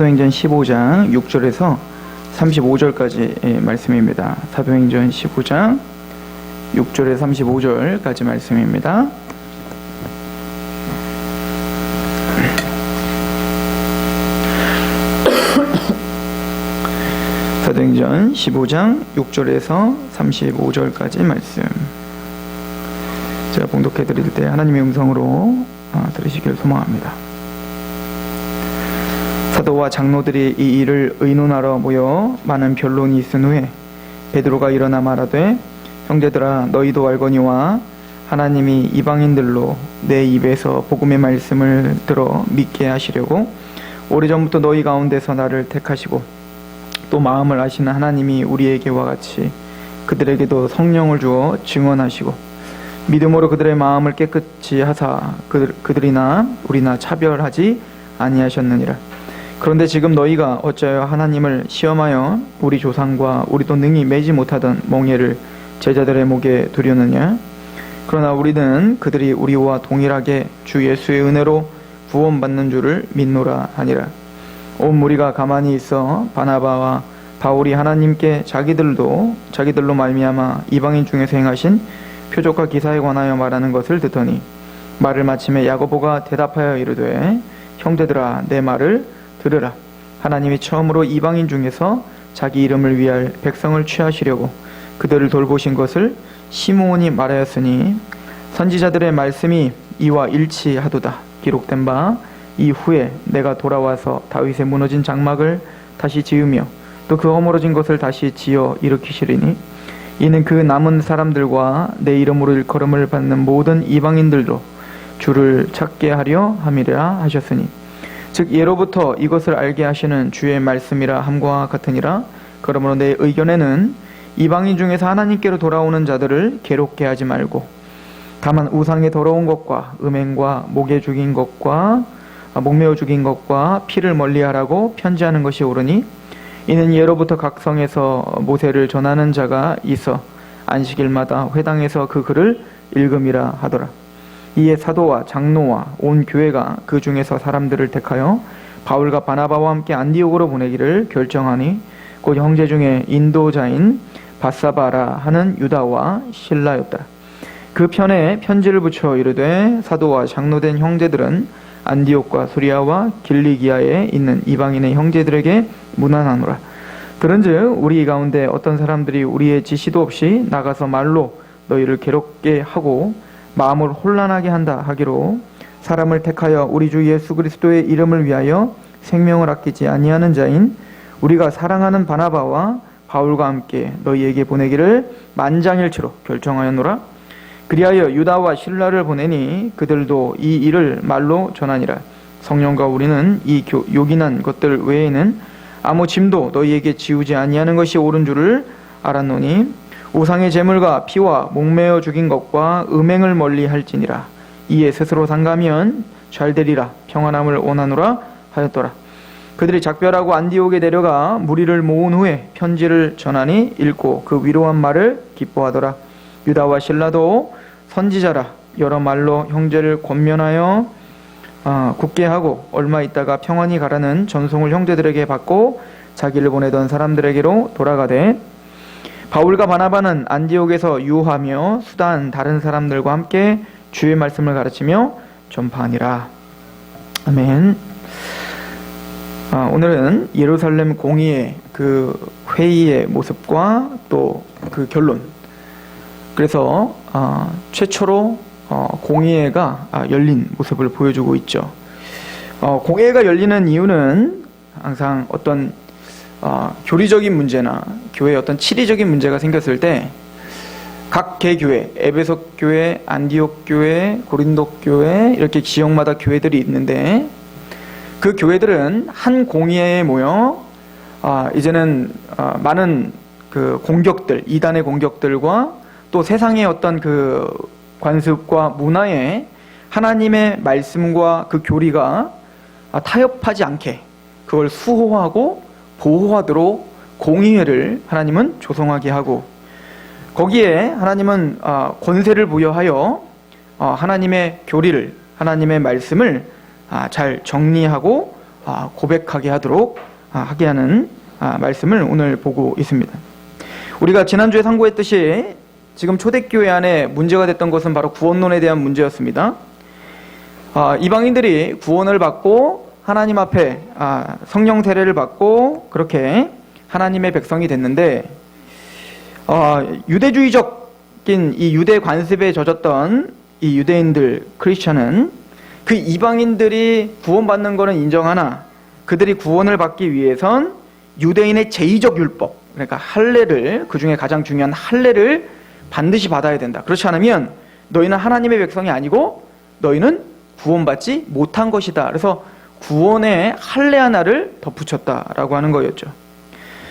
사도행전 15장 6절에서 35절까지 말씀입니다. 사도행전 15장 6절에서 35절까지 말씀입니다. 사도행전 15장 6절에서 35절까지 말씀, 제가 봉독해 드릴 때 하나님의 음성으로 들으시길 소망합니다. 사도와 장로들이 이 일을 의논하러 모여 많은 변론이 있은 후에 베드로가 일어나 말하되, 형제들아, 너희도 알거니와 하나님이 이방인들로 내 입에서 복음의 말씀을 들어 믿게 하시려고 오래전부터 너희 가운데서 나를 택하시고 또 마음을 아시는 하나님이 우리에게와 같이 그들에게도 성령을 주어 증언하시고 믿음으로 그들의 마음을 깨끗이 하사 그들이나 우리나 차별하지 아니하셨느니라. 그런데 지금 너희가 어찌하여 하나님을 시험하여 우리 조상과 우리도 능히 매지 못하던 멍에를 제자들의 목에 두려느냐? 그러나 우리는 그들이 우리와 동일하게 주 예수의 은혜로 구원받는 줄을 믿노라 하니라. 온 무리가 가만히 있어 바나바와 바울이 하나님께 자기들로 말미암아 이방인 중에서 행하신 표적과 기사에 관하여 말하는 것을 듣더니, 말을 마침에 야고보가 대답하여 이르되, 형제들아, 내 말을 들으라. 하나님이 처음으로 이방인 중에서 자기 이름을 위할 백성을 취하시려고 그들을 돌보신 것을 시므온이 말하였으니 선지자들의 말씀이 이와 일치하도다. 기록된 바 이후에 내가 돌아와서 다윗의 무너진 장막을 다시 지으며 또 그 허물어진 것을 다시 지어 일으키시리니 이는 그 남은 사람들과 내 이름으로 일컬음을 받는 모든 이방인들도 주를 찾게 하려 함이라 하셨으니, 즉 예로부터 이것을 알게 하시는 주의 말씀이라 함과 같으니라. 그러므로 내 의견에는 이방인 중에서 하나님께로 돌아오는 자들을 괴롭게 하지 말고 다만 우상의 더러운 것과 음행과 목매어 죽인 것과 피를 멀리하라고 편지하는 것이 옳으니, 이는 예로부터 각 성에서 모세를 전하는 자가 있어 안식일마다 회당에서 그 글을 읽음이라 하더라. 이에 사도와 장로와 온 교회가 그 중에서 사람들을 택하여 바울과 바나바와 함께 안디옥으로 보내기를 결정하니, 곧 형제 중에 인도자인 바사바라 하는 유다와 실라였다. 그 편에 편지를 붙여 이르되, 사도와 장로된 형제들은 안디옥과 수리아와 길리기아에 있는 이방인의 형제들에게 문안하노라. 그런즉 우리 가운데 어떤 사람들이 우리의 지시도 없이 나가서 말로 너희를 괴롭게 하고 마음을 혼란하게 한다 하기로, 사람을 택하여 우리 주 예수 그리스도의 이름을 위하여 생명을 아끼지 아니하는 자인 우리가 사랑하는 바나바와 바울과 함께 너희에게 보내기를 만장일치로 결정하였노라. 그리하여 유다와 실라를 보내니 그들도 이 일을 말로 전하니라. 성령과 우리는 이 요긴한 것들 외에는 아무 짐도 너희에게 지우지 아니하는 것이 옳은 줄을 알았노니, 우상의 제물과 피와 목매어 죽인 것과 음행을 멀리 할지니라. 이에 스스로 상가면 잘되리라. 평안함을 원하노라 하였더라. 그들이 작별하고 안디옥에 내려가 무리를 모은 후에 편지를 전하니 읽고 그 위로한 말을 기뻐하더라. 유다와 실라도 선지자라 여러 말로 형제를 권면하여 굳게 하고 얼마 있다가 평안히 가라는 전송을 형제들에게 받고 자기를 보내던 사람들에게로 돌아가되, 바울과 바나바는 안디옥에서 유하며 수다한 다른 사람들과 함께 주의 말씀을 가르치며 전파하니라. 아멘. 오늘은 예루살렘 공의의 그 회의의 모습과 또 그 결론, 그래서 최초로 공의회가 열린 모습을 보여주고 있죠. 공의회가 열리는 이유는 항상 어떤 교리적인 문제나 교회의 어떤 치리적인 문제가 생겼을 때 각 개교회, 에베소 교회, 안디옥 교회, 고린도 교회, 이렇게 지역마다 교회들이 있는데, 그 교회들은 한 공의회에 모여 이제는 많은 그 공격들, 이단의 공격들과 또 세상의 어떤 그 관습과 문화에 하나님의 말씀과 그 교리가 타협하지 않게 그걸 수호하고 보호하도록 공의회를 하나님은 조성하게 하고, 거기에 하나님은 권세를 부여하여 하나님의 교리를, 하나님의 말씀을 잘 정리하고 고백하게 하도록 하게 하는 말씀을 오늘 보고 있습니다. 우리가 지난주에 상고했듯이 지금 초대교회 안에 문제가 됐던 것은 바로 구원론에 대한 문제였습니다. 이방인들이 구원을 받고 하나님 앞에 성령 세례를 받고 그렇게 하나님의 백성이 됐는데 유대주의적인 이 유대 관습에 젖었던 이 유대인들 크리스천은 그 이방인들이 구원받는 것은 인정하나 그들이 구원을 받기 위해선 유대인의 제의적 율법, 그러니까 할례를, 그 중에 가장 중요한 할례를 반드시 받아야 된다. 그렇지 않으면 너희는 하나님의 백성이 아니고 너희는 구원받지 못한 것이다. 그래서 구원에 할례 하나를 덧붙였다라고 하는 거였죠.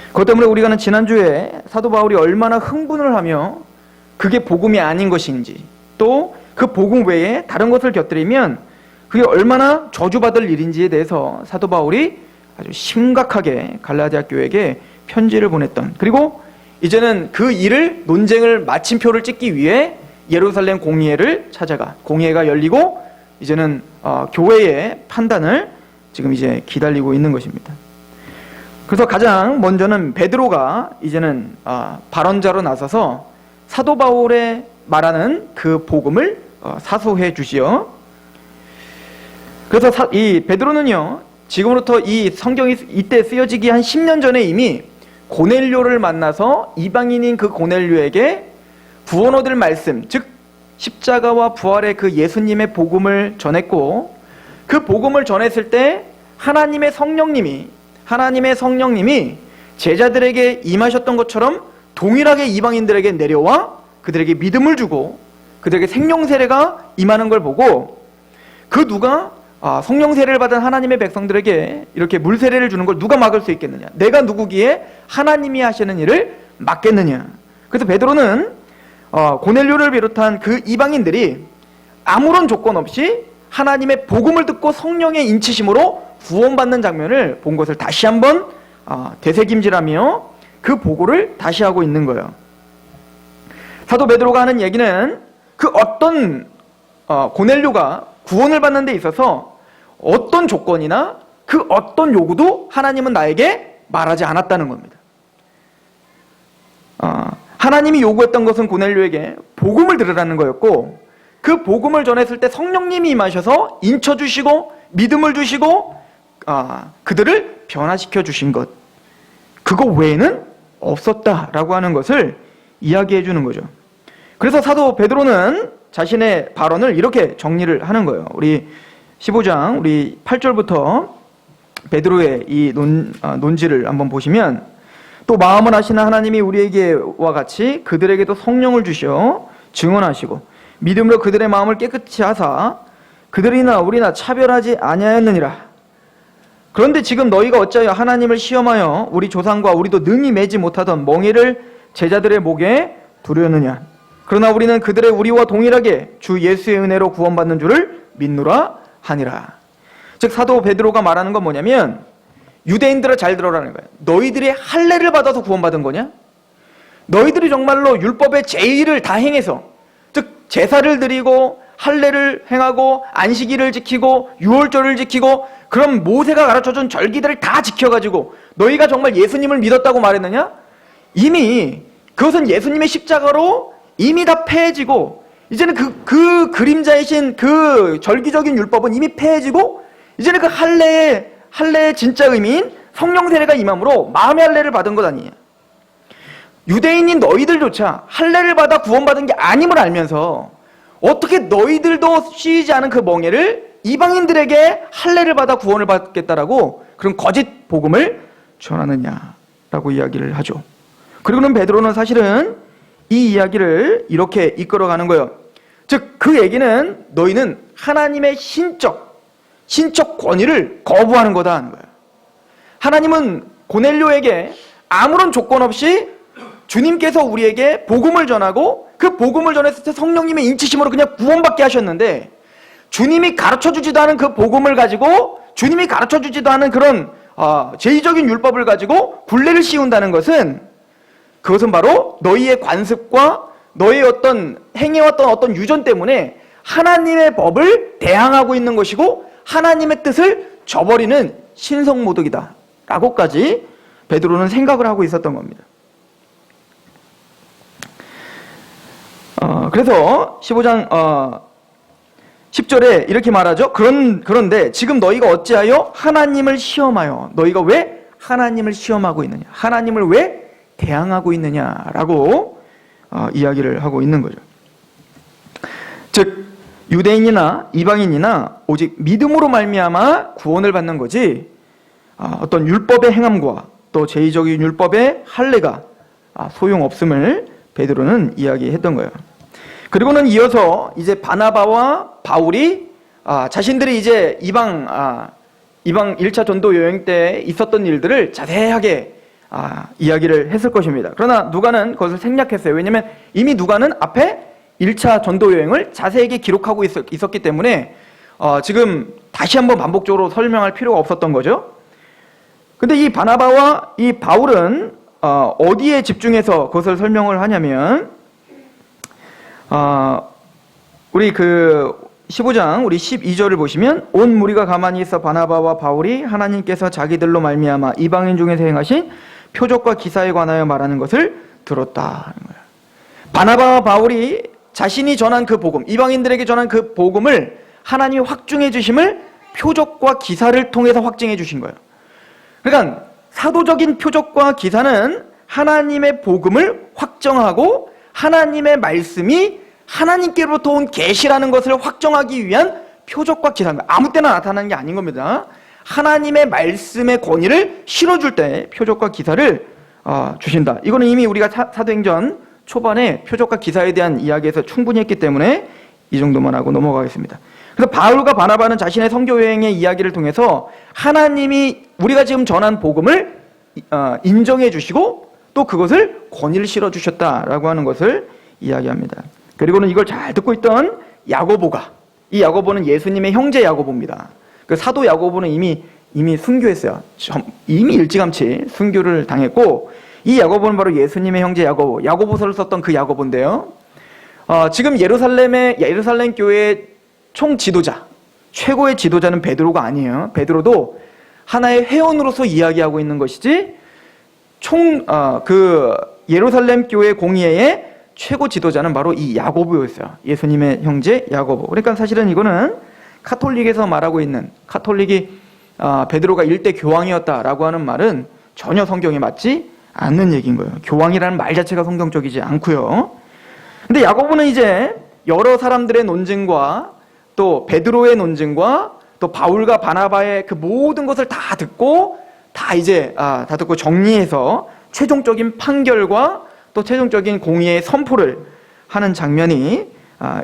그것 때문에 우리가 지난주에 사도 바울이 얼마나 흥분을 하며 그게 복음이 아닌 것인지, 또 그 복음 외에 다른 것을 곁들이면 그게 얼마나 저주받을 일인지에 대해서 사도 바울이 아주 심각하게 갈라디아 교회에게 편지를 보냈던, 그리고 이제는 그 일을 논쟁을 마침표를 찍기 위해 예루살렘 공의회를 찾아가 공의회가 열리고 이제는 교회의 판단을 지금 이제 기다리고 있는 것입니다. 그래서 가장 먼저는 베드로가 이제는 발언자로 나서서 사도 바울의 말하는 그 복음을 사소해 주시어. 그래서 이 베드로는요, 지금부터 이 성경이 이때 쓰여지기 한 10년 전에 이미 고넬료를 만나서 이방인인 그 고넬료에게 구원 얻을 말씀, 즉 십자가와 부활의 그 예수님의 복음을 전했고, 그 복음을 전했을 때 하나님의 성령님이 제자들에게 임하셨던 것처럼 동일하게 이방인들에게 내려와 그들에게 믿음을 주고 그들에게 생명 세례가 임하는 걸 보고, 그 누가 성령 세례를 받은 하나님의 백성들에게 이렇게 물 세례를 주는 걸 누가 막을 수 있겠느냐? 내가 누구기에 하나님이 하시는 일을 막겠느냐? 그래서 베드로는 고넬료를 비롯한 그 이방인들이 아무런 조건 없이 하나님의 복음을 듣고 성령의 인치심으로 구원받는 장면을 본 것을 다시 한번 되새김질하며 그 보고를 다시 하고 있는 거예요. 사도 베드로가 하는 얘기는 그 어떤 고넬료가 구원을 받는 데 있어서 어떤 조건이나 그 어떤 요구도 하나님은 나에게 말하지 않았다는 겁니다. 하나님이 요구했던 것은 고넬료에게 복음을 들으라는 거였고, 그 복음을 전했을 때 성령님이 임하셔서 인쳐주시고 믿음을 주시고 그들을 변화시켜 주신 것, 그거 외에는 없었다라고 하는 것을 이야기해 주는 거죠. 그래서 사도 베드로는 자신의 발언을 이렇게 정리를 하는 거예요. 우리 15장 우리 8절부터 베드로의 이 논지를 한번 보시면, 또 마음을 아시는 하나님이 우리에게와 같이 그들에게도 성령을 주시어 증언하시고 믿음으로 그들의 마음을 깨끗이 하사 그들이나 우리나 차별하지 아니하였느니라. 그런데 지금 너희가 어찌하여 하나님을 시험하여 우리 조상과 우리도 능히 매지 못하던 멍에를 제자들의 목에 두려느냐. 그러나 우리는 그들의 우리와 동일하게 주 예수의 은혜로 구원받는 줄을 믿노라 하니라. 즉 사도 베드로가 말하는 건 뭐냐면, 유대인들아 잘 들어라는 거예요. 너희들이 할례를 받아서 구원받은 거냐? 너희들이 정말로 율법의 제의를 다 행해서, 즉 제사를 드리고 할례를 행하고 안식일을 지키고 유월절을 지키고 그럼 모세가 가르쳐준 절기들을 다 지켜가지고 너희가 정말 예수님을 믿었다고 말했느냐? 이미 그것은 예수님의 십자가로 이미 다 폐해지고, 이제는 그 그림자이신 그 절기적인 율법은 이미 폐해지고, 이제는 그 할례의 진짜 의미인 성령 세례가 임함으로 마음의 할례를 받은 것 아니냐. 유대인인 너희들조차 할례를 받아 구원받은 게 아님을 알면서 어떻게 너희들도 씌이지 않은 그 멍에를 이방인들에게 할례를 받아 구원을 받겠다라고 그런 거짓 복음을 전하느냐라고 이야기를 하죠. 그리고는 베드로는 사실은 이 이야기를 이렇게 이끌어가는 거예요. 즉 그 얘기는 너희는 하나님의 신적 권위를 거부하는 거다 하는 거예요. 하나님은 고넬료에게 아무런 조건 없이 주님께서 우리에게 복음을 전하고 그 복음을 전했을 때 성령님의 인치심으로 그냥 구원받게 하셨는데, 주님이 가르쳐주지도 않은 그 복음을 가지고, 주님이 가르쳐주지도 않은 그런 제의적인 율법을 가지고 굴레를 씌운다는 것은, 그것은 바로 너희의 관습과 너희의 어떤 행해왔던 어떤 유전 때문에 하나님의 법을 대항하고 있는 것이고 하나님의 뜻을 저버리는 신성모독이다 라고까지 베드로는 생각을 하고 있었던 겁니다. 그래서 15장 10절에 이렇게 말하죠. 그런데 지금 너희가 어찌하여 하나님을 시험하여, 너희가 왜 하나님을 시험하고 있느냐, 하나님을 왜 대항하고 있느냐라고 이야기를 하고 있는 거죠. 즉 유대인이나 이방인이나 오직 믿음으로 말미암아 구원을 받는 거지, 어떤 율법의 행함과 또 제의적인 율법의 할례가 소용없음을 베드로는 이야기했던 거예요. 그리고는 이어서 이제 바나바와 바울이 자신들이 이제 이방 1차 전도 여행 때 있었던 일들을 자세하게 이야기를 했을 것입니다. 그러나 누가는 그것을 생략했어요. 왜냐하면 이미 누가는 앞에 1차 전도 여행을 자세하게 기록하고 있었기 때문에 지금 다시 한번 반복적으로 설명할 필요가 없었던 거죠. 근데 이 바나바와 이 바울은 어디에 집중해서 그것을 설명을 하냐면 우리 15장 우리 12절을 보시면 온 무리가 가만히 있어 바나바와 바울이 하나님께서 자기들로 말미암아 이방인 중에서 행하신 표적과 기사에 관하여 말하는 것을 들었다. 바나바와 바울이 자신이 전한 그 복음, 이방인들에게 전한 그 복음을 하나님이 확증해 주심을 표적과 기사를 통해서 확증해 주신 거예요. 그러니까 사도적인 표적과 기사는 하나님의 복음을 확정하고 하나님의 말씀이 하나님께로부터 온 계시라는 것을 확정하기 위한 표적과 기사입니다. 아무 때나 나타나는 게 아닌 겁니다. 하나님의 말씀의 권위를 실어줄 때 표적과 기사를 주신다. 이거는 이미 우리가 사도행전 초반에 표적과 기사에 대한 이야기에서 충분히 했기 때문에 이 정도만 하고 넘어가겠습니다. 그래서 바울과 바나바는 자신의 선교 여행의 이야기를 통해서 하나님이 우리가 지금 전한 복음을 인정해 주시고 또 그것을 권위를 실어 주셨다라고 하는 것을 이야기합니다. 그리고는 이걸 잘 듣고 있던 야고보가, 이 야고보는 예수님의 형제 야고보입니다. 그 사도 야고보는 이미 순교했어요. 이미 일찌감치 순교를 당했고, 이 야고보는 바로 예수님의 형제 야고보서를 썼던 그 야고보인데요. 지금 예루살렘 교회의 총 지도자, 최고의 지도자는 베드로가 아니에요. 베드로도 하나의 회원으로서 이야기하고 있는 것이지, 예루살렘 교회 공의회의 최고 지도자는 바로 이 야고보였어요. 예수님의 형제 야고보. 그러니까 사실은 이거는 카톨릭에서 말하고 있는, 카톨릭이 베드로가 일대 교황이었다라고 하는 말은 전혀 성경에 맞지 않는 얘기인 거예요. 교황이라는 말 자체가 성경적이지 않고요. 근데 야고보는 이제 여러 사람들의 논증과 또 베드로의 논증과 또 바울과 바나바의 그 모든 것을 다 듣고 정리해서 최종적인 판결과 또 최종적인 공의의 선포를 하는 장면이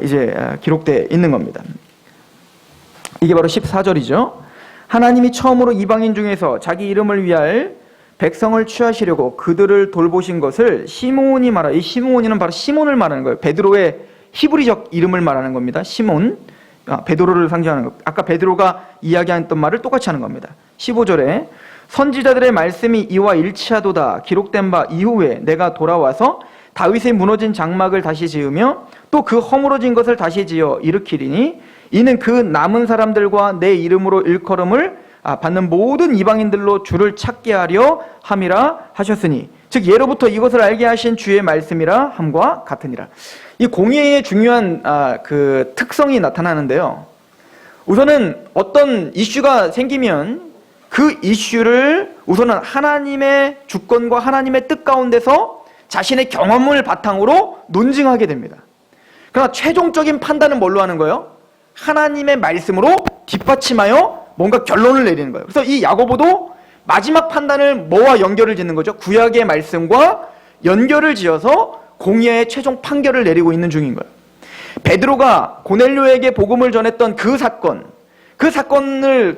이제 기록되어 있는 겁니다. 이게 바로 14절이죠. 하나님이 처음으로 이방인 중에서 자기 이름을 위할 백성을 취하시려고 그들을 돌보신 것을 시몬이 말하. 이 시몬이는 바로 시몬을 말하는 거예요. 베드로의 히브리적 이름을 말하는 겁니다. 시몬, 베드로를 상징하는 것. 아까 베드로가 이야기했던 말을 똑같이 하는 겁니다. 15절에 선지자들의 말씀이 이와 일치하도다 기록된 바 이후에 내가 돌아와서 다윗의 무너진 장막을 다시 지으며 또 그 허물어진 것을 다시 지어 일으키리니 이는 그 남은 사람들과 내 이름으로 일컬음을 받는 모든 이방인들로 주를 찾게 하려 함이라 하셨으니, 즉 예로부터 이것을 알게 하신 주의 말씀이라 함과 같으니라. 이 공의의 중요한 그 특성이 나타나는데요. 우선은 어떤 이슈가 생기면 그 이슈를 우선은 하나님의 주권과 하나님의 뜻 가운데서 자신의 경험을 바탕으로 논증하게 됩니다. 그러나 최종적인 판단은 뭘로 하는 거예요? 하나님의 말씀으로 뒷받침하여 뭔가 결론을 내리는 거예요. 그래서 이 야고보도 마지막 판단을 뭐와 연결을 짓는 거죠? 구약의 말씀과 연결을 지어서 공의의 최종 판결을 내리고 있는 중인 거예요. 베드로가 고넬료에게 복음을 전했던 그 사건을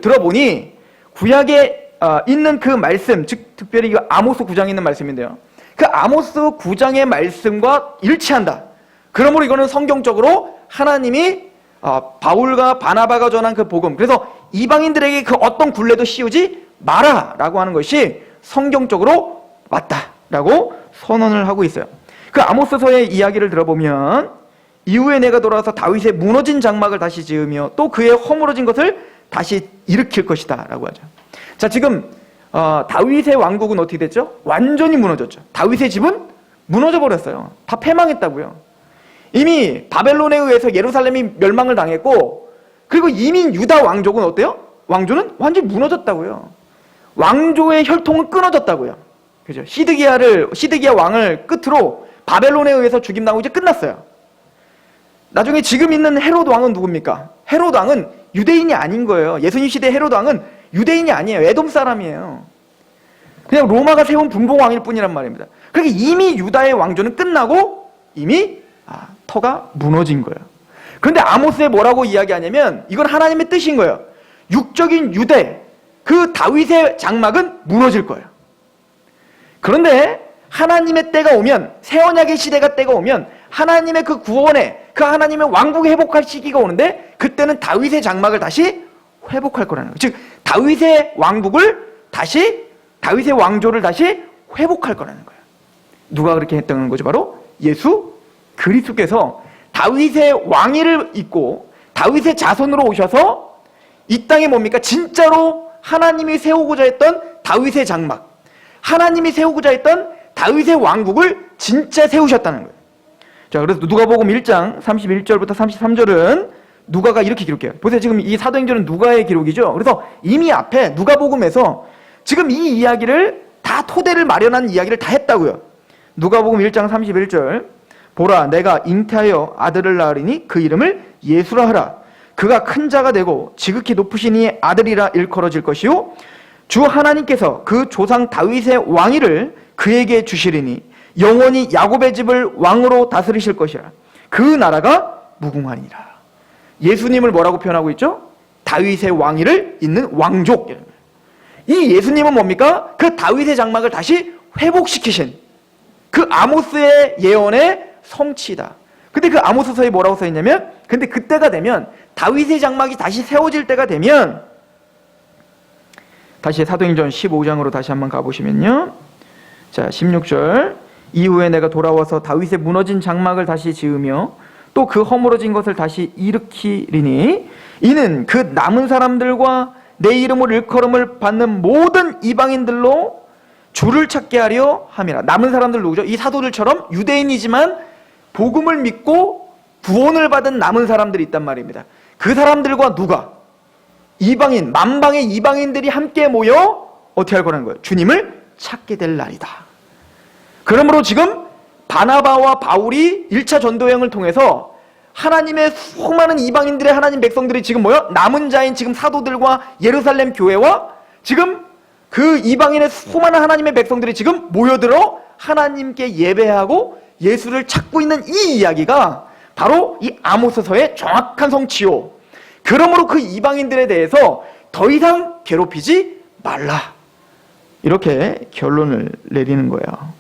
들어보니 구약에 있는 그 말씀, 즉 특별히 아모스 9장에 있는 말씀인데요. 그 아모스 9장의 말씀과 일치한다. 그러므로 이거는 성경적으로 하나님이 바울과 바나바가 전한 그 복음, 그래서 이방인들에게 그 어떤 굴레도 씌우지 마라라고 하는 것이 성경적으로 맞다라고 선언을 하고 있어요. 그 아모스서의 이야기를 들어보면 이후에 내가 돌아와서 다윗의 무너진 장막을 다시 지으며 또 그의 허물어진 것을 다시 일으킬 것이다 라고 하죠. 자, 지금 다윗의 왕국은 어떻게 됐죠? 완전히 무너졌죠. 다윗의 집은 무너져 버렸어요. 다 패망했다고요. 이미 바벨론에 의해서 예루살렘이 멸망을 당했고, 그리고 이미 유다 왕족은 어때요? 왕조는 완전히 무너졌다고요. 왕조의 혈통은 끊어졌다고요. 그죠? 시드기야 왕을 끝으로 바벨론에 의해서 죽임당하고 이제 끝났어요. 나중에 지금 있는 헤로드 왕은 누굽니까? 헤로드 왕은 유대인이 아닌 거예요. 예수님 시대 헤로드 왕은 유대인이 아니에요. 에돔 사람이에요. 그냥 로마가 세운 분봉왕일 뿐이란 말입니다. 그러니까 이미 유다의 왕조는 끝나고 이미 터가 무너진 거예요. 그런데 아모스에 뭐라고 이야기하냐면 이건 하나님의 뜻인 거예요. 육적인 유대, 그 다윗의 장막은 무너질 거예요. 그런데 하나님의 때가 오면, 새 언약의 시대가 때가 오면 하나님의 그 구원에, 그 하나님의 왕국을 회복할 시기가 오는데, 그때는 다윗의 장막을 다시 회복할 거라는 거예요. 즉 다윗의 왕조를 다시 회복할 거라는 거예요. 누가 그렇게 했다는 거죠? 바로 예수 그리스도께서 다윗의 왕위를 잇고 다윗의 자손으로 오셔서 이 땅에 뭡니까? 진짜로 하나님이 세우고자 했던 다윗의 장막, 하나님이 세우고자 했던 다윗의 왕국을 진짜 세우셨다는 거예요. 자, 그래서 누가복음 1장 31절부터 33절은 누가가 이렇게 기록해요. 보세요. 지금 이 사도행전은 누가의 기록이죠. 그래서 이미 앞에 누가복음에서 지금 이 이야기를 다 토대를 마련한 이야기를 다 했다고요. 누가복음 1장 31절, 보라, 내가 잉태하여 아들을 낳으리니 그 이름을 예수라 하라. 그가 큰 자가 되고 지극히 높으신 이의 아들이라 일컬어질 것이요, 주 하나님께서 그 조상 다윗의 왕위를 그에게 주시리니 영원히 야곱의 집을 왕으로 다스리실 것이라. 그 나라가 무궁하니라. 예수님을 뭐라고 표현하고 있죠? 다윗의 왕위를 잇는 왕족. 이 예수님은 뭡니까? 그 다윗의 장막을 다시 회복시키신 그 아모스의 예언의 성취다. 근데 그 아모스서에 뭐라고 써있냐면, 근데 그때가 되면, 다윗의 장막이 다시 세워질 때가 되면, 다시 사도행전 15장으로 다시 한번 가보시면요, 자 16절, 이후에 내가 돌아와서 다윗의 무너진 장막을 다시 지으며 또 그 허물어진 것을 다시 일으키리니 이는 그 남은 사람들과 내 이름을 일컬음을 받는 모든 이방인들로 주를 찾게 하려 함이라. 남은 사람들 누구죠? 이 사도들처럼 유대인이지만 복음을 믿고 구원을 받은 남은 사람들이 있단 말입니다. 그 사람들과 누가? 이방인, 만방의 이방인들이 함께 모여 어떻게 할 거라는 거예요? 주님을 찾게 될 날이다. 그러므로 지금 바나바와 바울이 1차 전도여행을 통해서 하나님의 수많은 이방인들의 하나님 백성들이 지금 뭐요? 남은 자인 지금 사도들과 예루살렘 교회와 지금 그 이방인의 수많은 하나님의 백성들이 지금 모여들어 하나님께 예배하고 예수를 찾고 있는 이 이야기가 바로 이 아모스서의 정확한 성취요. 그러므로 그 이방인들에 대해서 더 이상 괴롭히지 말라. 이렇게 결론을 내리는 거예요.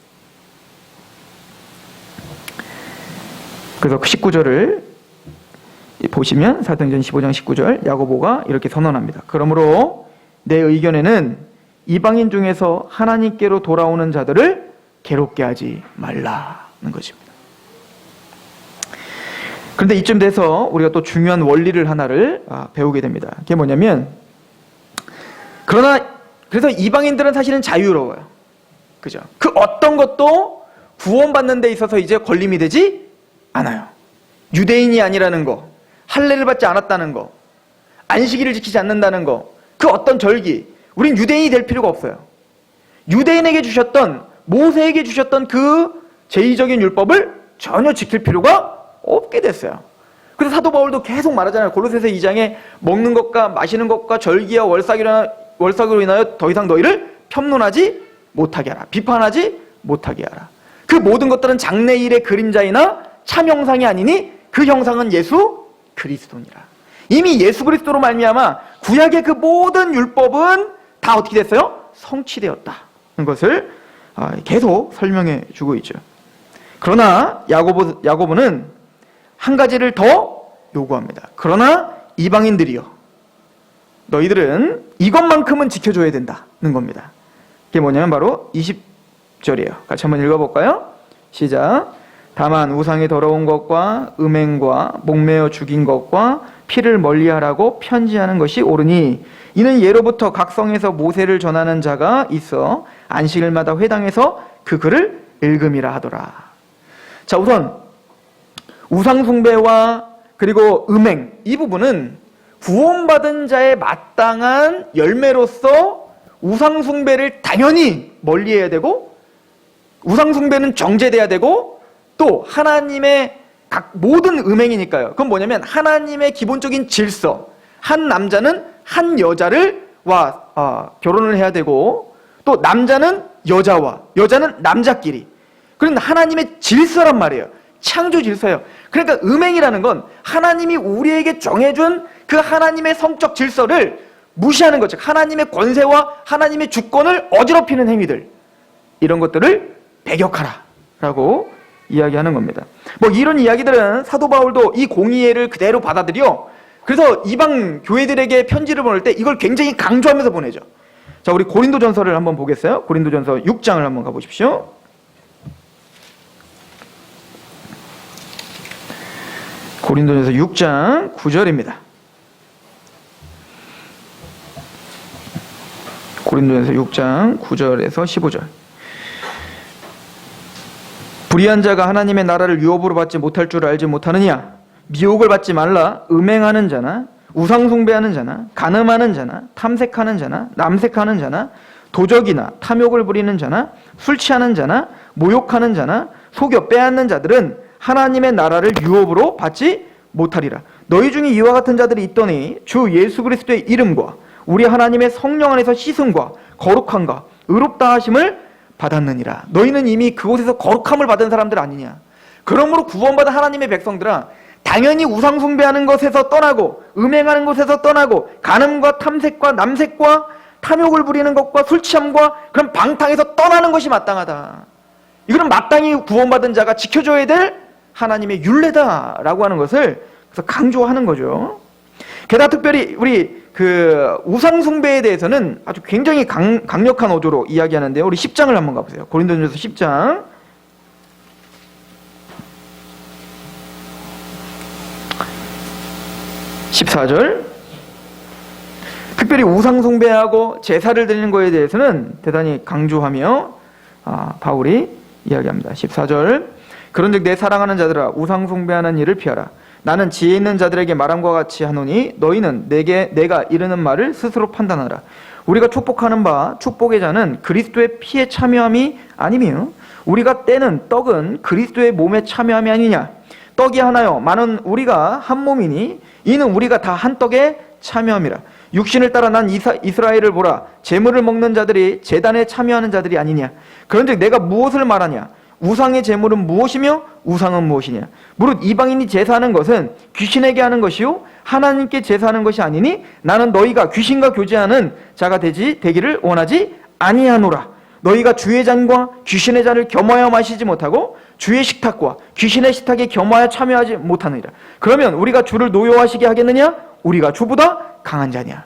그래서 19절을 보시면 사도행전 15장 19절 야고보가 이렇게 선언합니다. 그러므로 내 의견에는 이방인 중에서 하나님께로 돌아오는 자들을 괴롭게 하지 말라는 것입니다. 그런데 이쯤 돼서 우리가 또 중요한 원리를 하나를 배우게 됩니다. 그게 뭐냐면, 그래서 이방인들은 사실은 자유로워요. 그죠? 그 어떤 것도 구원받는 데 있어서 이제 걸림이 되지 않아요. 유대인이 아니라는 거, 할례를 받지 않았다는 거, 안식일을 지키지 않는다는 거, 그 어떤 절기, 우린 유대인이 될 필요가 없어요. 유대인에게 주셨던, 모세에게 주셨던 그 제의적인 율법을 전혀 지킬 필요가 없게 됐어요. 그래서 사도 바울도 계속 말하잖아요. 골로새서 2장에 먹는 것과 마시는 것과 절기와 월삭으로 인하여 더 이상 너희를 편론하지 못하게 하라. 비판하지 못하게 하라. 그 모든 것들은 장래일의 그림자이나 참 형상이 아니니 그 형상은 예수 그리스도니라. 이미 예수 그리스도로 말미암아 구약의 그 모든 율법은 다 어떻게 됐어요? 성취되었다는 것을 계속 설명해 주고 있죠. 그러나 야고보는 한 가지를 더 요구합니다. 그러나 이방인들이여, 너희들은 이것만큼은 지켜줘야 된다는 겁니다. 그게 뭐냐면 바로 20절이에요. 같이 한번 읽어볼까요? 시작. 다만 우상의 더러운 것과 음행과 목매어 죽인 것과 피를 멀리하라고 편지하는 것이 옳으니 이는 예로부터 각 성에서 모세를 전하는 자가 있어 안식일마다 회당에서 그 글을 읽음이라 하더라. 자, 우선 우상 숭배와 그리고 음행, 이 부분은 구원받은 자의 마땅한 열매로서 우상 숭배를 당연히 멀리해야 되고, 우상 숭배는 정죄돼야 되고, 또 하나님의 각 모든 음행이니까요. 그건 뭐냐면 하나님의 기본적인 질서, 한 남자는 한 여자를 결혼을 해야 되고, 또 남자는 여자와 여자는 남자끼리, 그런 하나님의 질서란 말이에요. 창조 질서예요. 그러니까 음행이라는 건 하나님이 우리에게 정해준 그 하나님의 성적 질서를 무시하는 거죠. 하나님의 권세와 하나님의 주권을 어지럽히는 행위들, 이런 것들을 배격하라 라고 이야기하는 겁니다. 뭐 이런 이야기들은 사도 바울도 이 공의회를 그대로 받아들여 그래서 이방 교회들에게 편지를 보낼 때 이걸 굉장히 강조하면서 보내죠. 자, 우리 고린도전서를 한번 보겠어요. 고린도전서 6장을 한번 가보십시오. 고린도전서 6장 9절입니다. 고린도전서 6장 9절에서 15절. 불의한 자가 하나님의 나라를 유업으로 받지 못할 줄 알지 못하느냐? 미혹을 받지 말라. 음행하는 자나 우상 숭배하는 자나 간음하는 자나 탐색하는 자나 남색하는 자나 도적이나 탐욕을 부리는 자나 술 취하는 자나 모욕하는 자나 속여 빼앗는 자들은 하나님의 나라를 유업으로 받지 못하리라. 너희 중에 이와 같은 자들이 있더니 주 예수 그리스도의 이름과 우리 하나님의 성령 안에서 씻음과 거룩함과 의롭다 하심을 받았느니라. 너희는 이미 그곳에서 거룩함을 받은 사람들 아니냐. 그러므로 구원받은 하나님의 백성들아, 당연히 우상 숭배하는 것에서 떠나고 음행하는 것에서 떠나고 간음과 탐색과 남색과 탐욕을 부리는 것과 술 취함과 그런 방탕에서 떠나는 것이 마땅하다. 이거는 마땅히 구원받은 자가 지켜줘야 될 하나님의 율례다라고 하는 것을 그래서 강조하는 거죠. 게다가 특별히 우리 그 우상 숭배에 대해서는 아주 굉장히 강력한 어조로 이야기하는데요. 우리 10장을 한번 가보세요. 고린도전서 10장 14절. 특별히 우상 숭배하고 제사를 드리는 것에 대해서는 대단히 강조하며 바울이 이야기합니다. 14절. 그런즉 내 사랑하는 자들아, 우상 숭배하는 일을 피하라. 나는 지혜 있는 자들에게 말함과 같이 하노니 너희는 내가 이르는 말을 스스로 판단하라. 우리가 축복하는 바 축복의 자는 그리스도의 피에 참여함이 아니며 우리가 떼는 떡은 그리스도의 몸에 참여함이 아니냐. 떡이 하나요 많은 우리가 한 몸이니 이는 우리가 다 한 떡에 참여함이라. 육신을 따라 난 이스라엘을 보라. 제물을 먹는 자들이 제단에 참여하는 자들이 아니냐. 그런즉 내가 무엇을 말하냐. 우상의 제물은 무엇이며 우상은 무엇이냐. 무릇 이방인이 제사하는 것은 귀신에게 하는 것이요 하나님께 제사하는 것이 아니니 나는 너희가 귀신과 교제하는 자가 되기를 원하지 아니하노라. 너희가 주의 잔과 귀신의 잔을 겸하여 마시지 못하고 주의 식탁과 귀신의 식탁에 겸하여 참여하지 못하느니라. 그러면 우리가 주를 노여워하시게 하겠느냐? 우리가 주보다 강한 자냐.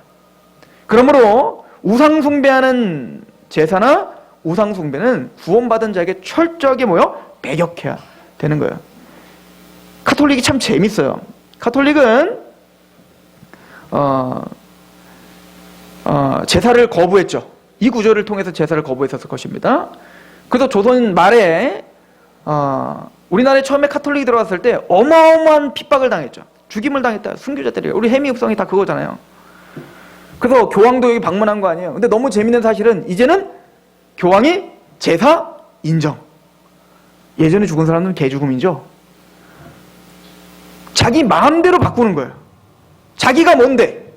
그러므로 우상 숭배하는 제사나 우상 숭배는 구원받은 자에게 철저하게 배격해야 되는 거예요. 카톨릭이 참 재밌어요. 카톨릭은 제사를 거부했죠. 이 구절을 통해서 제사를 거부했었을 것입니다. 그래서 조선 말에 우리나라에 처음에 카톨릭이 들어왔을 때 어마어마한 핍박을 당했죠. 죽임을 당했다. 순교자들이. 우리 해미읍성이 다 그거잖아요. 그래서 교황도 여기 방문한 거 아니에요. 근데 너무 재밌는 사실은 이제는 교황이 제사 인정. 예전에 죽은 사람은 개죽음이죠. 자기 마음대로 바꾸는 거예요. 자기가 뭔데?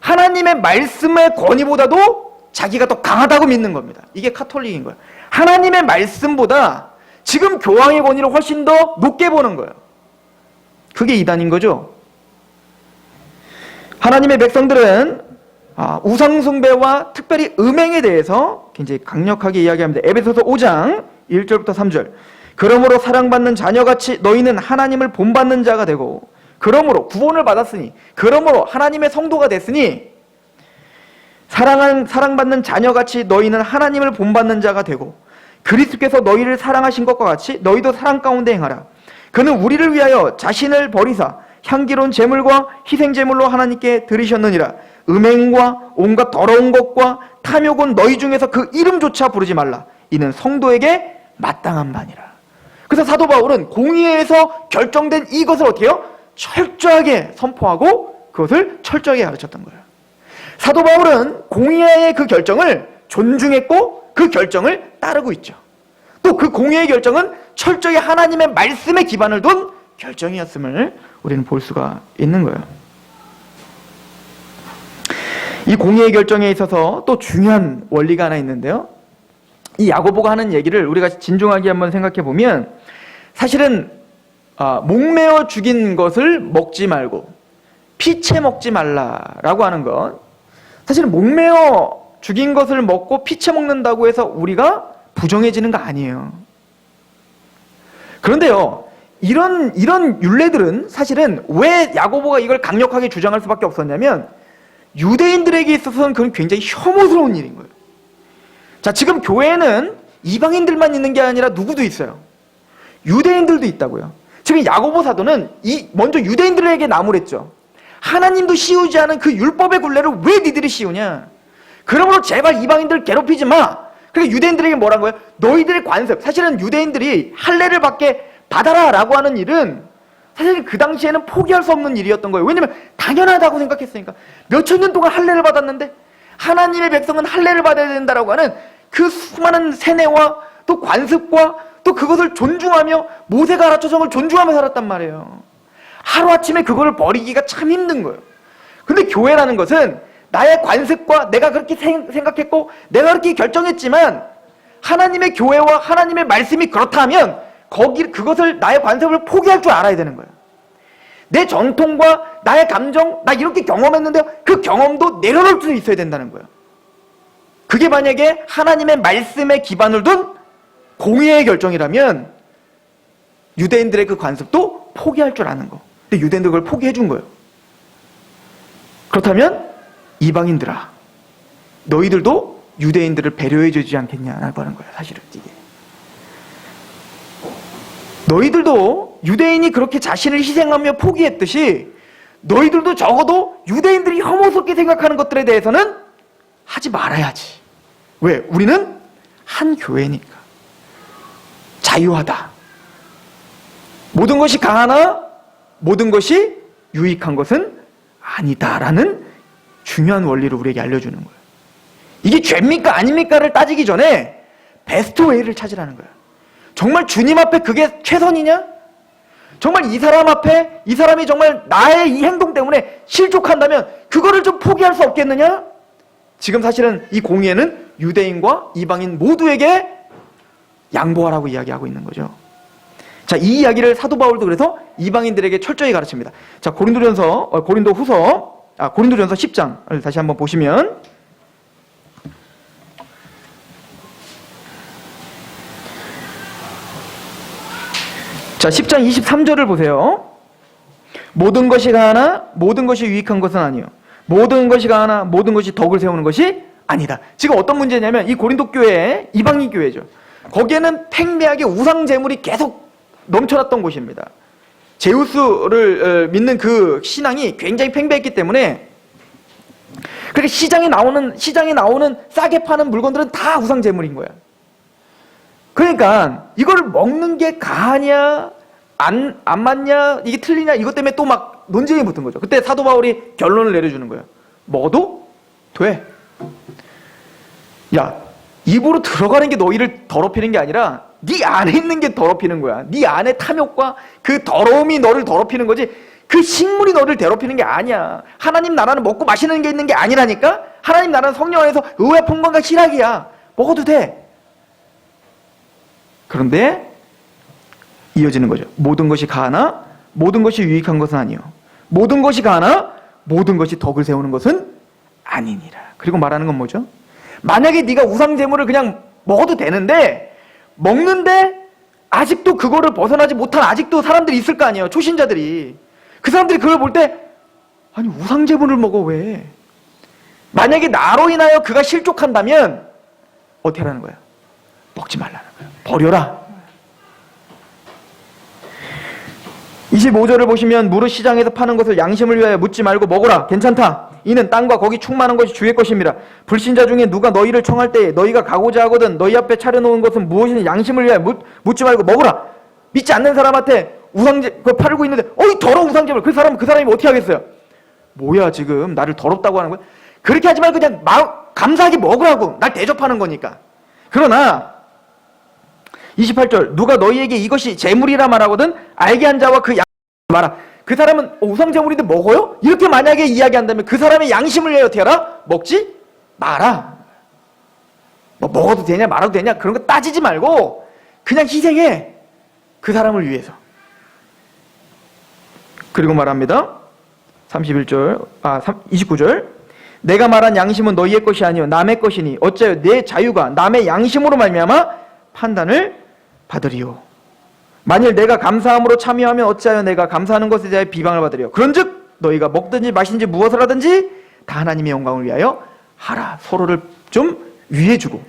하나님의 말씀의 권위보다도 자기가 더 강하다고 믿는 겁니다. 이게 카톨릭인 거예요. 하나님의 말씀보다 지금 교황의 권위를 훨씬 더 높게 보는 거예요. 그게 이단인 거죠. 하나님의 백성들은 우상 숭배와 특별히 음행에 대해서 굉장히 강력하게 이야기합니다. 에베소서 5장 1절부터 3절. 그러므로 사랑받는 자녀같이 너희는 하나님을 본받는 자가 되고, 그러므로 구원을 받았으니, 그러므로 하나님의 성도가 됐으니 사랑받는 자녀같이 너희는 하나님을 본받는 자가 되고 그리스도께서 너희를 사랑하신 것과 같이 너희도 사랑 가운데 행하라. 그는 우리를 위하여 자신을 버리사 향기로운 제물과 희생 제물로 하나님께 드리셨느니라. 음행과 온갖 더러운 것과 탐욕은 너희 중에서 그 이름조차 부르지 말라. 이는 성도에게 마땅한 바니라. 그래서 사도 바울은 공의회에서 결정된 이것을 어떻게 해요? 철저하게 선포하고 그것을 철저하게 가르쳤던 거예요. 사도 바울은 공의회의 그 결정을 존중했고 그 결정을 따르고 있죠. 또 그 공의회의 결정은 철저히 하나님의 말씀에 기반을 둔 결정이었음을 우리는 볼 수가 있는 거예요. 이 공의회의 결정에 있어서 또 중요한 원리가 하나 있는데요. 이 야고보가 하는 얘기를 우리가 진중하게 한번 생각해 보면 사실은 목매어 죽인 것을 먹지 말고 피채 먹지 말라라고 하는 것, 사실은 목매어 죽인 것을 먹고 피채 먹는다고 해서 우리가 부정해지는 거 아니에요. 그런데요, 이런 율례들은 사실은 왜 야고보가 이걸 강력하게 주장할 수밖에 없었냐면 유대인들에게 있어서는 그건 굉장히 혐오스러운 일인 거예요. 자, 지금 교회에는 이방인들만 있는 게 아니라 누구도 있어요. 유대인들도 있다고요. 지금 야고보 사도는 먼저 유대인들에게 나무랬죠. 하나님도 씌우지 않은 그 율법의 굴레를 왜 니들이 씌우냐? 그러므로 제발 이방인들 괴롭히지 마. 그러니까 유대인들에게 뭐란 거예요? 너희들의 관습. 사실은 유대인들이 할례를 받아라 라고 하는 일은 사실 그 당시에는 포기할 수 없는 일이었던 거예요. 왜냐면 당연하다고 생각했으니까. 몇천 년 동안 할례를 받았는데 하나님의 백성은 할례를 받아야 된다라고 하는 그 수많은 세뇌와 또 관습과 또 그것을 존중하며 모세가 가르쳐준 걸 존중하며 살았단 말이에요. 하루아침에 그거를 버리기가 참 힘든 거예요. 근데 교회라는 것은 나의 관습과 내가 그렇게 생각했고 내가 그렇게 결정했지만 하나님의 교회와 하나님의 말씀이 그렇다 하면 그것을 나의 관습을 포기할 줄 알아야 되는 거예요. 내 전통과 나의 감정, 나 이렇게 경험했는데 그 경험도 내려놓을 수 있어야 된다는 거예요. 그게 만약에 하나님의 말씀에 기반을 둔 공의의 결정이라면 유대인들의 그 관습도 포기할 줄 아는 거. 근데 유대인들 그걸 포기해 준 거예요. 그렇다면 이방인들아, 너희들도 유대인들을 배려해 주지 않겠냐라고 하는 거예요. 사실은 이게. 너희들도 유대인이 그렇게 자신을 희생하며 포기했듯이 너희들도 적어도 유대인들이 혐오스럽게 생각하는 것들에 대해서는 하지 말아야지. 왜? 우리는 한 교회니까. 자유하다. 모든 것이 강하나 모든 것이 유익한 것은 아니다라는 중요한 원리를 우리에게 알려주는 거예요. 이게 죄입니까 아닙니까를 따지기 전에 베스트 웨이를 찾으라는 거예요. 정말 주님 앞에 그게 최선이냐? 정말 이 사람 앞에 이 사람이 정말 나의 이 행동 때문에 실족한다면 그거를 좀 포기할 수 없겠느냐? 지금 사실은 이 공의회는 유대인과 이방인 모두에게 양보하라고 이야기하고 있는 거죠. 자, 이 이야기를 사도 바울도 그래서 이방인들에게 철저히 가르칩니다. 자, 고린도전서 10장을 다시 한번 보시면 자, 10장 23절을 보세요. 모든 것이 가하나 모든 것이 유익한 것은 아니요. 모든 것이 가하나 모든 것이 덕을 세우는 것이 아니다. 지금 어떤 문제냐면 이 고린도 교회, 이방인 교회죠. 거기에는 팽배하게 우상 제물이 계속 넘쳐났던 곳입니다. 제우스를 믿는 그 신앙이 굉장히 팽배했기 때문에 그렇게 시장에 나오는 싸게 파는 물건들은 다 우상 제물인 거야. 그러니까 이거를 먹는 게 가하냐 안 맞냐 이게 틀리냐 이것 때문에 또 막 논쟁이 붙은 거죠. 그때 사도 바울이 결론을 내려주는 거예요. 먹어도 돼. 야, 입으로 들어가는 게 너희를 더럽히는 게 아니라 네 안에 있는 게 더럽히는 거야. 네 안에 탐욕과 그 더러움이 너를 더럽히는 거지 그 식물이 너를 더럽히는 게 아니야. 하나님 나라는 먹고 마시는 게 있는 게 아니라니까. 하나님 나라는 성령 안에서 의와 평강과 희락이야. 먹어도 돼. 그런데 이어지는 거죠. 모든 것이 가하나 모든 것이 유익한 것은 아니요. 모든 것이 가하나 모든 것이 덕을 세우는 것은 아니니라. 그리고 말하는 건 뭐죠? 만약에 네가 우상 제물을 그냥 먹어도 되는데 먹는데 아직도 그거를 벗어나지 못한 아직도 사람들이 있을 거 아니에요. 초신자들이. 그 사람들이 그걸 볼 때 아니 우상 제물을 먹어 왜? 만약에 나로 인하여 그가 실족한다면 어떻게 하라는 거야? 먹지 말라는 거야. 버려라. 25절을 보시면 무릇 시장에서 파는 것을 양심을 위하여 묻지 말고 먹어라. 괜찮다. 이는 땅과 거기 충만한 것이 주의 것입니다. 불신자 중에 누가 너희를 청할 때에 너희가 가고자 하거든 너희 앞에 차려놓은 것은 무엇이든 양심을 위하여 묻지 말고 먹어라. 믿지 않는 사람한테 우상제 그 팔고 있는데 어이 더러운 우상제물 그 사람이 어떻게 하겠어요? 뭐야 지금 나를 더럽다고 하는 거야? 그렇게 하지 말고 그냥 감사하게 먹으라고. 날 대접하는 거니까. 그러나 28절 누가 너희에게 이것이 재물이라 말하거든 알게 한 자와 그 양심을 말아. 그 사람은 우상제물인데 먹어요? 이렇게 만약에 이야기한다면 그 사람의 양심을 위하여 어떻게 하라? 먹지 마라. 뭐 먹어도 되냐 말아도 되냐 그런 거 따지지 말고 그냥 희생해. 그 사람을 위해서. 그리고 말합니다. 29절 내가 말한 양심은 너희의 것이 아니요 남의 것이니 어째요 내 자유가 남의 양심으로 말미암아 판단을 받으리요. 만일 내가 감사함으로 참여하면 어찌하여 내가 감사하는 것에 대해 비방을 받으리요. 그런즉 너희가 먹든지 마신지 무엇을 하든지 다 하나님의 영광을 위하여 하라. 서로를 좀 위해주고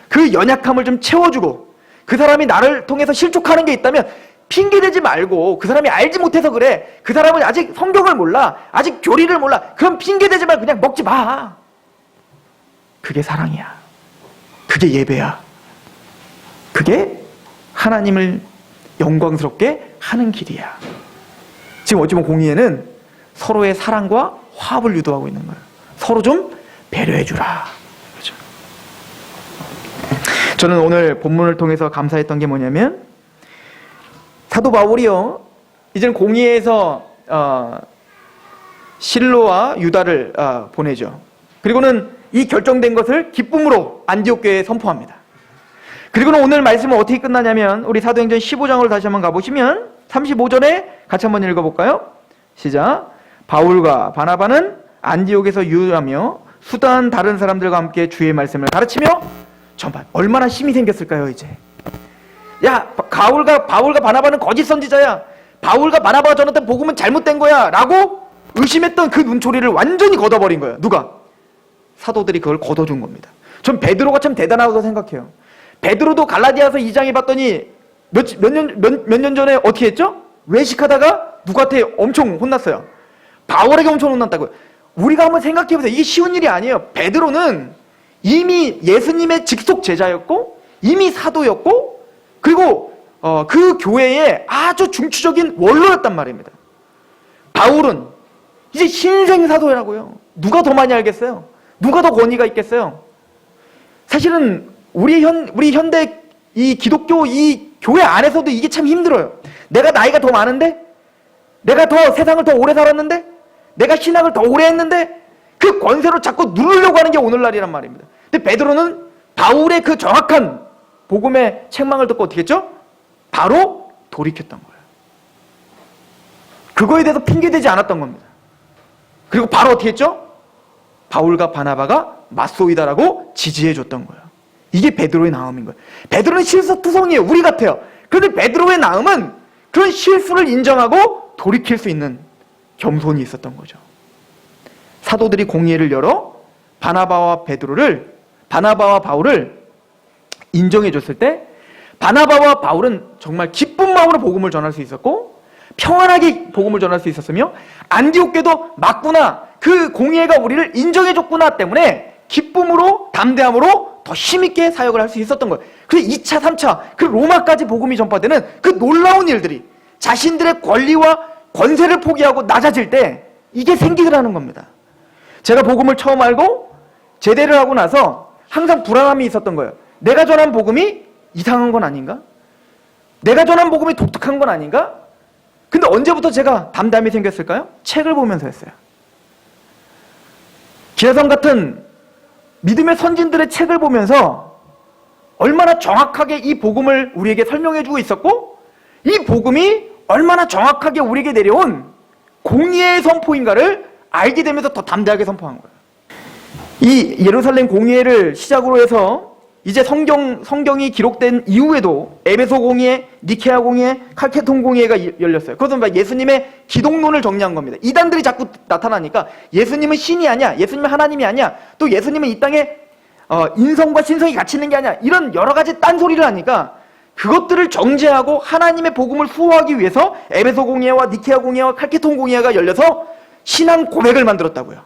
그 연약함을 좀 채워주고 그 사람이 나를 통해서 실족하는 게 있다면 핑계대지 말고 그 사람이 알지 못해서 그래. 그 사람은 아직 성경을 몰라. 아직 교리를 몰라. 그럼 핑계대지 말고 그냥 먹지 마. 그게 사랑이야. 그게 예배야. 그게 하나님을 영광스럽게 하는 길이야. 지금 어찌 보면 공의회는 서로의 사랑과 화합을 유도하고 있는 거예요. 서로 좀 배려해주라. 그렇죠? 저는 오늘 본문을 통해서 감사했던 게 뭐냐면 사도 바울이요 이제는 공의회에서 실로와 유다를 보내죠. 그리고는 이 결정된 것을 기쁨으로 안디옥 교회에 선포합니다. 그리고는 오늘 말씀은 어떻게 끝나냐면 우리 사도행전 15장으로 다시 한번 가보시면 35절에 같이 한번 읽어볼까요? 시작. 바울과 바나바는 안디옥에서 유하며 수단 다른 사람들과 함께 주의 말씀을 가르치며 전파. 얼마나 힘이 생겼을까요 이제. 야 바울과 바나바는 거짓 선지자야. 바울과 바나바가 전했던 복음은 잘못된 거야 라고 의심했던 그 눈초리를 완전히 걷어버린 거예요. 누가? 사도들이 그걸 걷어준 겁니다. 전 베드로가 참 대단하다고 생각해요. 베드로도 갈라디아서 2장에 봤더니 몇 년 전에 어떻게 했죠? 외식하다가 누구한테 엄청 혼났어요. 바울에게 엄청 혼났다고요. 우리가 한번 생각해보세요. 이게 쉬운 일이 아니에요. 베드로는 이미 예수님의 직속 제자였고 이미 사도였고 그리고 그 교회의 아주 중추적인 원로였단 말입니다. 바울은 이제 신생 사도라고요. 누가 더 많이 알겠어요? 누가 더 권위가 있겠어요? 사실은 우리 현대 이 기독교 이 교회 안에서도 이게 참 힘들어요. 내가 나이가 더 많은데, 내가 더 세상을 더 오래 살았는데, 내가 신학을 더 오래 했는데 그 권세로 자꾸 누르려고 하는 게 오늘날이란 말입니다. 근데 베드로는 바울의 그 정확한 복음의 책망을 듣고 어떻게 했죠? 바로 돌이켰던 거예요. 그거에 대해서 핑계대지 않았던 겁니다. 그리고 바로 어떻게 했죠? 바울과 바나바가 맞소이다라고 지지해 줬던 거예요. 이게 베드로의 나음인 거예요. 베드로는 실수투성이에요. 우리 같아요. 그런데 베드로의 나음은 그런 실수를 인정하고 돌이킬 수 있는 겸손이 있었던 거죠. 사도들이 공의회를 열어 바나바와 바울을 인정해 줬을 때 바나바와 바울은 정말 기쁜 마음으로 복음을 전할 수 있었고 평안하게 복음을 전할 수 있었으며 안디옥 교회도 맞구나, 그 공의회가 우리를 인정해 줬구나 때문에 기쁨으로 담대함으로 더 힘있게 사역을 할 수 있었던 거예요. 그래서 2차 3차 그 로마까지 복음이 전파되는 그 놀라운 일들이 자신들의 권리와 권세를 포기하고 낮아질 때 이게 생기더라는 겁니다. 제가 복음을 처음 알고 제대를 하고 나서 항상 불안함이 있었던 거예요. 내가 전한 복음이 이상한 건 아닌가? 내가 전한 복음이 독특한 건 아닌가? 근데 언제부터 제가 담담이 생겼을까요? 책을 보면서 했어요. 기라성 같은 믿음의 선진들의 책을 보면서 얼마나 정확하게 이 복음을 우리에게 설명해주고 있었고 이 복음이 얼마나 정확하게 우리에게 내려온 공의의 선포인가를 알게 되면서 더 담대하게 선포한 거예요. 이 예루살렘 공의회를 시작으로 해서 이제 성경이 기록된 이후에도 에베소 공의회, 니케아 공의회, 칼케톤 공의회가 열렸어요. 그것은 예수님의 기독론을 정리한 겁니다. 이단들이 자꾸 나타나니까 예수님은 신이 아니야, 예수님은 하나님이 아니야, 또 예수님은 이 땅에 인성과 신성이 같이 있는 게 아니야, 이런 여러 가지 딴소리를 하니까 그것들을 정죄하고 하나님의 복음을 수호하기 위해서 에베소 공회와 니케아 공회와 칼케톤 공회가 열려서 신앙 고백을 만들었다고요.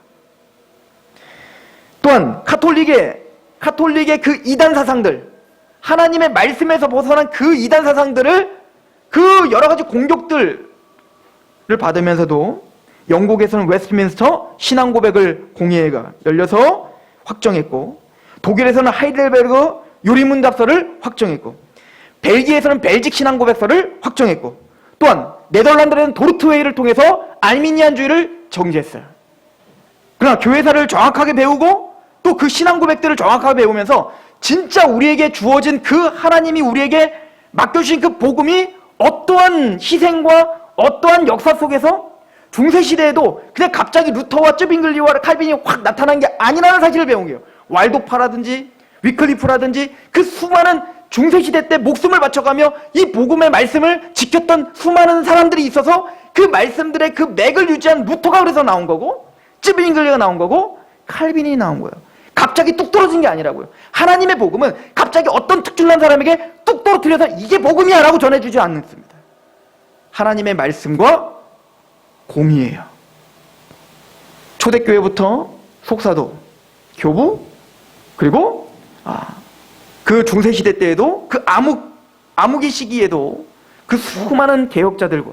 또한 카톨릭의 그 이단 사상들, 하나님의 말씀에서 벗어난 그 이단 사상들을 그 여러 가지 공격들을 받으면서도 영국에서는 웨스트민스터 신앙 고백을 공회가 열려서 확정했고, 독일에서는 하이델베르그 요리문답서를 확정했고, 벨기에에서는 벨직 신앙 고백서를 확정했고, 또한 네덜란드에는 도르트웨이를 통해서 알미니안주의를 정지했어요. 그러나 교회사를 정확하게 배우고 또 그 신앙 고백들을 정확하게 배우면서 진짜 우리에게 주어진 그 하나님이 우리에게 맡겨주신 그 복음이 어떠한 희생과 어떠한 역사 속에서 중세시대에도 그냥 갑자기 루터와 쯔빙글리와 칼빈이 확 나타난 게 아니라는 사실을 배운 거예요. 왈도파라든지 위클리프라든지 그 수많은 중세시대 때 목숨을 바쳐가며 이 복음의 말씀을 지켰던 수많은 사람들이 있어서 그 말씀들의 그 맥을 유지한 루터가 그래서 나온 거고, 쯔빙글리가 나온 거고, 칼빈이 나온 거예요. 갑자기 뚝 떨어진 게 아니라고요. 하나님의 복음은 갑자기 어떤 특출난 사람에게 뚝 떨어뜨려서 이게 복음이야 라고 전해주지 않습니다. 하나님의 말씀과 공의예요. 초대교회부터 속사도, 교부, 그리고 그 중세시대 때에도 그 암흑의 시기에도 그 수많은 개혁자들과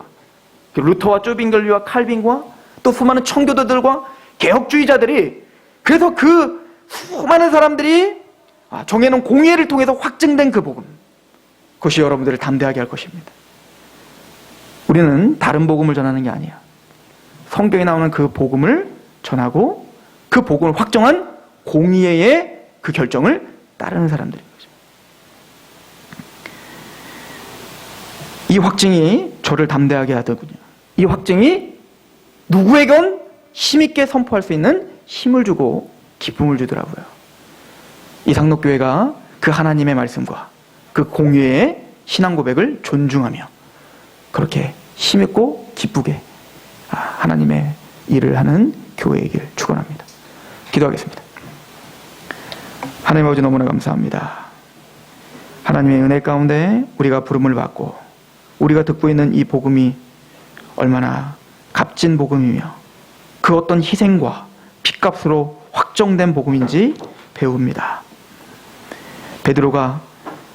루터와 쭈빙글리와 칼빈과 또 수많은 청교도들과 개혁주의자들이, 그래서 그 수많은 사람들이 정해놓은 공의를 통해서 확증된 그 복음, 그것이 여러분들을 담대하게 할 것입니다. 우리는 다른 복음을 전하는 게 아니야. 성경에 나오는 그 복음을 전하고 그 복음을 확정한 공의의 그 결정을 따르는 사람들인 거죠. 이 확증이 저를 담대하게 하더군요. 이 확증이 누구에건 힘있게 선포할 수 있는 힘을 주고 기쁨을 주더라고요. 이상록교회가 그 하나님의 말씀과 그 공의의 신앙 고백을 존중하며 그렇게 힘있고 기쁘게 하나님의 일을 하는 교회이길 축원합니다. 기도하겠습니다. 하나님 아버지, 너무나 감사합니다. 하나님의 은혜 가운데 우리가 부름을 받고 우리가 듣고 있는 이 복음이 얼마나 값진 복음이며 그 어떤 희생과 핏값으로 확정된 복음인지 배웁니다. 베드로가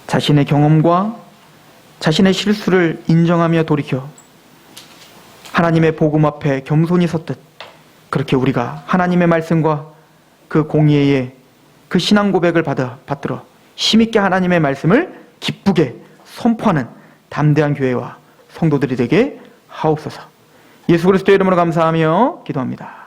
자신의 경험과 자신의 실수를 인정하며 돌이켜 하나님의 복음 앞에 겸손히 섰듯, 그렇게 우리가 하나님의 말씀과 그 공의의 그 신앙 고백을 받들어 힘있게 하나님의 말씀을 기쁘게 선포하는 담대한 교회와 성도들이 되게 하옵소서. 예수 그리스도의 이름으로 감사하며 기도합니다.